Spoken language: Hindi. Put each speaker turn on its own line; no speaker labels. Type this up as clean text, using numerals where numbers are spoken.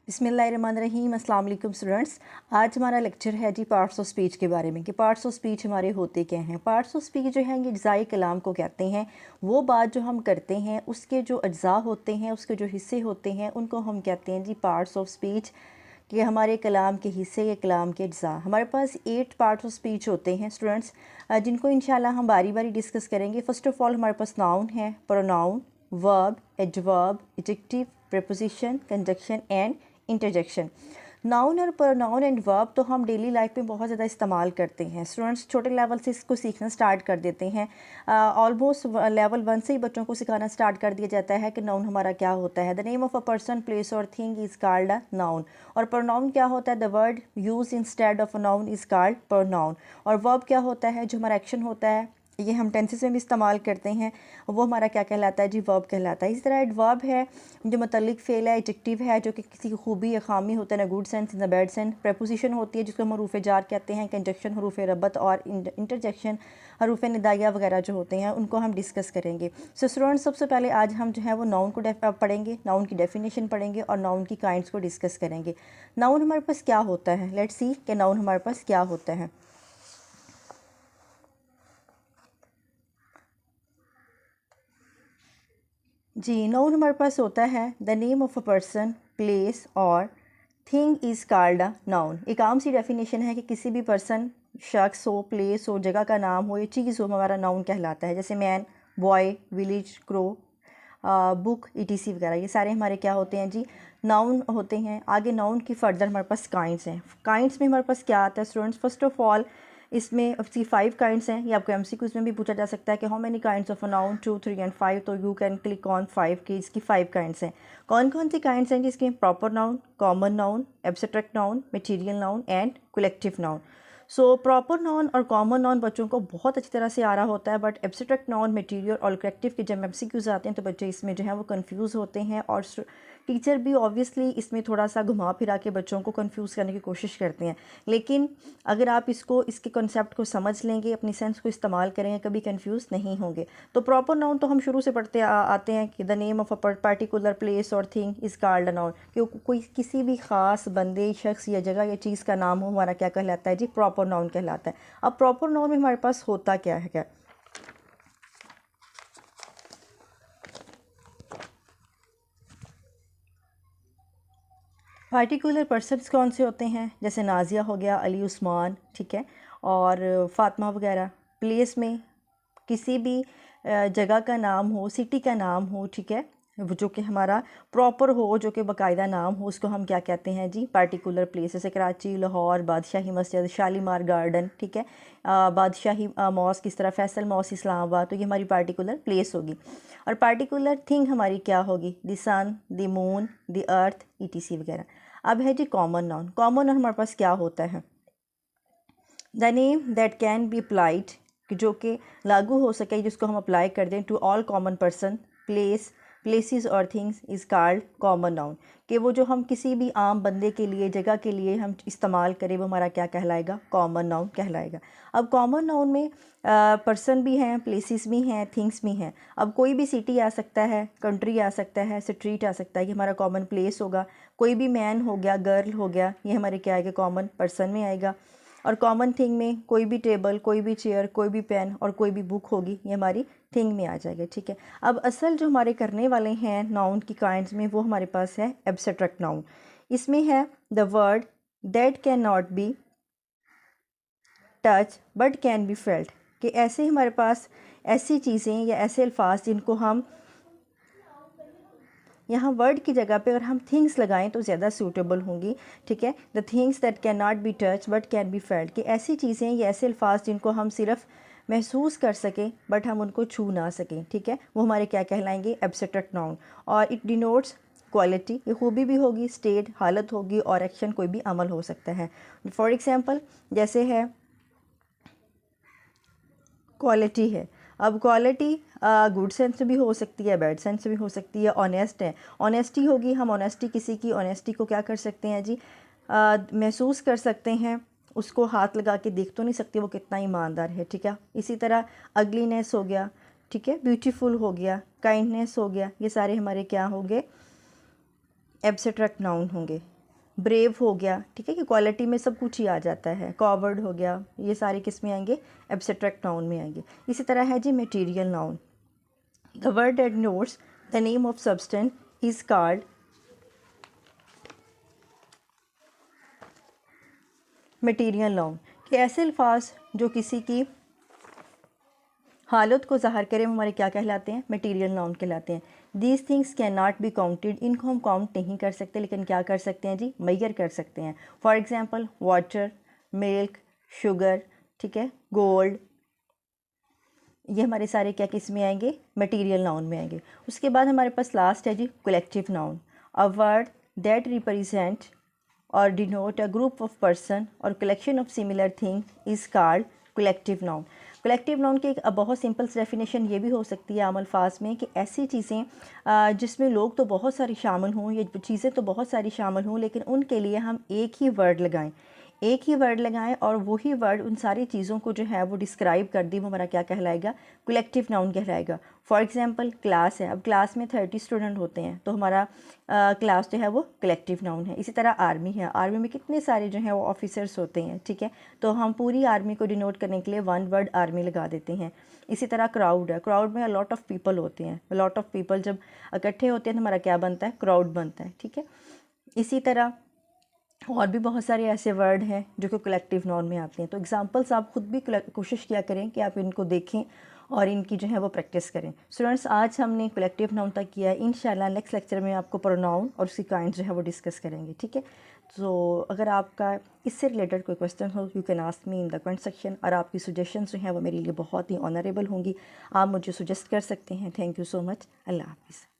बिस्मिल्लाहिर्रहमानिर्रहीम। अस्सलाम वालेकुम स्टूडेंट्स। आज हमारा लेक्चर है जी पार्ट्स ऑफ स्पीच के बारे में कि पार्ट्स ऑफ स्पीच हमारे होते क्या हैं। पार्ट्स ऑफ स्पीच जो हैं ये अज्ज़ाए कलाम को कहते हैं। वो बात जो हम करते हैं उसके जो अज्ज़ा होते हैं, उसके जो हिस्से होते हैं, उनको हम कहते हैं जी पार्ट्स ऑफ स्पीच। कि हमारे कलाम के हिस्से या कलाम के अज्ज़ा। हमारे पास 8 पार्ट्स ऑफ स्पीच होते हैं स्टूडेंट्स, जिनको इंशाल्लाह हम बारी बारी डिस्कस करेंगे। फ़र्स्ट ऑफ़ ऑल हमारे पास नाउन है, pronoun, verb, adverb, adjective, preposition, conjunction and interjection. Noun और प्रोनाउन एंड वर्ब तो हम डेली लाइफ में बहुत ज़्यादा इस्तेमाल करते हैं। स्टूडेंट्स छोटे लेवल से इसको सीखना स्टार्ट कर देते हैं। ऑलमोस्ट लेवल 1 से ही बच्चों को सिखाना स्टार्ट कर दिया जाता है कि नाउन हमारा क्या होता है। The name of a person, place और thing is called a noun. और प्रोनाउन क्या होता है? The word use instead of a noun is called pronoun. और वर्ब क्या होता है? जो हमारा एक्शन होता है, ये हम टेंसेस में भी इस्तेमाल करते हैं, वो हमारा क्या कहलाता है जी? वर्ब कहलाता है। इस तरह एडवर्ब है जो मुतल्लिक फ़ेल है, एडजेक्टिव है जो कि किसी की खूबी या खामी होता है, ना good sense in the bad sense. Preposition होती है जिसको हम हरूफ जार कहते हैं। कंजक्शन हरूफ रबत और इंटरजेक्शन हरूफ निदाया वगैरह जो होते हैं उनको हम डिस्कस करेंगे। सो स्टूडेंट्स, सबसे पहले आज हम जो है वो नाउन को पढ़ेंगे, नाउन की डेफिनेशन पढ़ेंगे और नाउन की काइंड्स को डिस्कस करेंगे। नाउन हमारे पास क्या होता है? लेट्स सी कि नाउन हमारे पास क्या होता है। जी, नाउन हमारे पास होता है the name of a person, place और thing is called a noun. एक आम सी डेफिनेशन है कि किसी भी पर्सन, शख्स हो, प्लेस हो, जगह का नाम हो या चीज़ हो, हमारा नाउन कहलाता है। जैसे man, boy, village, crow, book, etc वगैरह, ये सारे हमारे क्या होते हैं जी? नाउन होते हैं। आगे नाउन की फर्दर हमारे पास काइंड्स हैं। काइंड्स में हमारे पास क्या आता है स्टूडेंट्स? फर्स्ट ऑफ ऑल इसमें इसकी 5 काइंड्स हैं। ये आपको एमसीक्यूज़ में भी पूछा जा सकता है कि how many kinds of a noun, 2, 3 and 5। तो यू कैन क्लिक ऑन 5 की इसकी 5 काइंड्स हैं। कौन कौन सी काइंड्स हैं जिसके? Proper noun, common noun, abstract noun, material noun and collective noun. So proper noun और कॉमन नाउन बच्चों को बहुत अच्छी तरह से आ रहा होता है, बट एब्स्ट्रैक्ट नाउन, मटेरियल और कलेक्टिव के जब एमसीक्यूज़ आते हैं तो बच्चे इसमें जो है वो कंफ्यूज होते हैं। और टीचर भी ऑब्वियसली इसमें थोड़ा सा घुमा फिरा के बच्चों को कंफ्यूज करने की कोशिश करते हैं। लेकिन अगर आप इसके कॉन्सेप्ट को समझ लेंगे, अपनी सेंस को इस्तेमाल करेंगे, कभी कंफ्यूज नहीं होंगे। तो प्रॉपर नाउन तो हम शुरू से पढ़ते आते हैं कि the name of a particular place और thing is called a noun. कि कोई किसी भी ख़ास बंदे, शख्स या जगह या चीज़ का नाम हो, हमारा क्या कहलाता है जी? प्रॉपर नाउन कहलाता है। अब प्रॉपर नाउन में हमारे पास होता क्या है? क्या पार्टिकुलर पर्सन्स कौन से होते हैं? जैसे नाजिया हो गया, अली उस्मान, ठीक है, और फ़ातिमा वगैरह। प्लेस में किसी भी जगह का नाम हो, सिटी का नाम हो, ठीक है, वो जो कि हमारा प्रॉपर हो, जो कि बाकायदा नाम हो, उसको हम क्या कहते हैं जी? Particular place. जैसे कराची, लाहौर, बादशाही मस्जिद, शालीमार गार्डन, ठीक है, बादशाही मॉस्क, इस तरह फैसल मॉस्क इस्लामाबाद। तो ये हमारी पार्टिकुलर प्लेस होगी। और पार्टिकुलर थिंग हमारी क्या होगी? The sun, the moon, the earth, ETC वगैरह। अब है जी कॉमन नाउन। कॉमन नाउन हमारे पास क्या होता है? The name that can be applied, जो कि लागू हो सके, जिसको हम अप्लाई कर दें to all common person, place, places और things is called common noun. कि वो जो हम किसी भी आम बंदे के लिए, जगह के लिए हम इस्तेमाल करें, वो हमारा क्या कहलाएगा? कॉमन नाउन कहलाएगा। अब कॉमन नाउन में पर्सन भी हैं, प्लेसेस भी हैं, थिंग्स भी हैं। अब कोई भी सिटी आ सकता है, कंट्री आ सकता है, स्ट्रीट आ सकता है, ये हमारा कॉमन प्लेस होगा। कोई भी मैन हो गया, गर्ल हो गया, ये हमारे क्या आएगा? कॉमन पर्सन में आएगा। और कॉमन थिंग में कोई भी टेबल, कोई भी चेयर, कोई भी पेन और कोई भी बुक होगी, ये हमारी थिंग में आ जाएगा, ठीक है। अब असल जो हमारे करने वाले हैं नाउन की काइंड्स में, वो हमारे पास है एब्स्ट्रैक्ट नाउन। इसमें है the word that can not be touch but can be felt. कि ऐसे हमारे पास ऐसी चीज़ें या ऐसे अल्फाज जिनको हम यहाँ वर्ड की जगह पे अगर हम थिंग्स लगाएं तो ज़्यादा सूटेबल होंगी, ठीक है। The things that can not be touch but can be felt. कि ऐसी चीज़ें या ऐसे अल्फाज जिनको हम सिर्फ महसूस कर सकें बट हम उनको छू ना सकें, ठीक है, वो हमारे क्या कहलाएंगे? Abstract noun. और इट डिनोट्स क्वालिटी, ये खूबी भी होगी, स्टेट हालत होगी, और एक्शन कोई भी अमल हो सकता है। फॉर एग्ज़ाम्पल जैसे है क्वालिटी है। अब क्वालिटी गुड सेंस में भी हो सकती है, बैड सेंस में भी हो सकती है। ऑनेस्ट है, ऑनेस्टी होगी, हम ऑनेस्टी, किसी की ऑनेस्टी को क्या कर सकते हैं जी? महसूस कर सकते हैं। उसको हाथ लगा के देख तो नहीं सकते वो कितना ईमानदार है, ठीक है। इसी तरह अगलीनेस हो गया, ठीक है, ब्यूटीफुल हो गया, काइंडनेस हो गया, ये सारे हमारे क्या होंगे? एब्स्ट्रैक्ट नाउन होंगे। ब्रेव हो गया, ठीक है, कि क्वालिटी में सब कुछ ही आ जाता है। कॉवर्ड हो गया, ये सारे किस में आएंगे, एब्स्ट्रैक्ट नाउन में आएंगे। इसी तरह है जी material noun. The word that denotes the name of substance is called material noun, कि ऐसे अल्फाज जो किसी की हालत को ज़ाहिर करें वो हमारे क्या कहलाते हैं, मटेरियल नाउन कहलाते हैं। These things can not be counted, इनको हम काउंट नहीं कर सकते, लेकिन क्या कर सकते हैं जी, मेजर कर सकते हैं। For example water, milk, sugar, ठीक है, गोल्ड, ये हमारे सारे क्या किस में आएंगे, मटेरियल नाउन में आएंगे। उसके बाद हमारे पास लास्ट है जी collective noun. A word that represent और denote a group of person और collection of similar thing is called collective noun. Collective noun की एक बहुत सिंपल डेफिनेशन ये भी हो सकती है आम अल्फाज में, कि ऐसी चीज़ें जिसमें लोग तो बहुत सारी शामिल हों, ये चीज़ें तो बहुत सारी शामिल हों, लेकिन उनके लिए हम एक ही वर्ड लगाएं, एक ही वर्ड लगाएं और वही वर्ड उन सारी चीज़ों को जो है वो डिस्क्राइब कर दी, वो हमारा क्या कहलाएगा, कलेक्टिव नाउन कहलाएगा। फॉर एग्जांपल क्लास है, अब क्लास में 30 स्टूडेंट होते हैं, तो हमारा क्लास जो है वो कलेक्टिव नाउन है। इसी तरह आर्मी है, आर्मी में कितने सारे जो हैं वो ऑफिसर्स होते हैं, ठीक है, तो हम पूरी आर्मी को डिनोट करने के लिए वन वर्ड आर्मी लगा देते हैं। इसी तरह क्राउड है, क्राउड में लॉट ऑफ पीपल होते हैं, लॉट ऑफ पीपल जब इकट्ठे होते हैं तो हमारा क्या बनता है, क्राउड बनता है, ठीक है। इसी तरह और भी बहुत सारे ऐसे वर्ड हैं जो कि कलेक्टिव नाउन में आते हैं। तो एग्जांपल्स आप खुद भी कोशिश किया करें कि आप इनको देखें और इनकी जो है वो प्रैक्टिस करें। स्टूडेंट्स, आज हमने कलेक्टिव नाउन तक किया है, इंशाल्लाह नेक्स्ट लेक्चर में आपको प्रोनाउन और उसकी काइंड जो है वो डिस्कस करेंगे, ठीक है। तो अगर आपका इससे रिलेटेड कोई क्वेश्चन हो, you can ask me in the comment section, और आपकी सजेशंस जो हैं वो मेरे लिए बहुत ही ऑनरेबल होंगी, आप मुझे सजेस्ट कर सकते हैं। Thank you so much. Allah हाफिज़।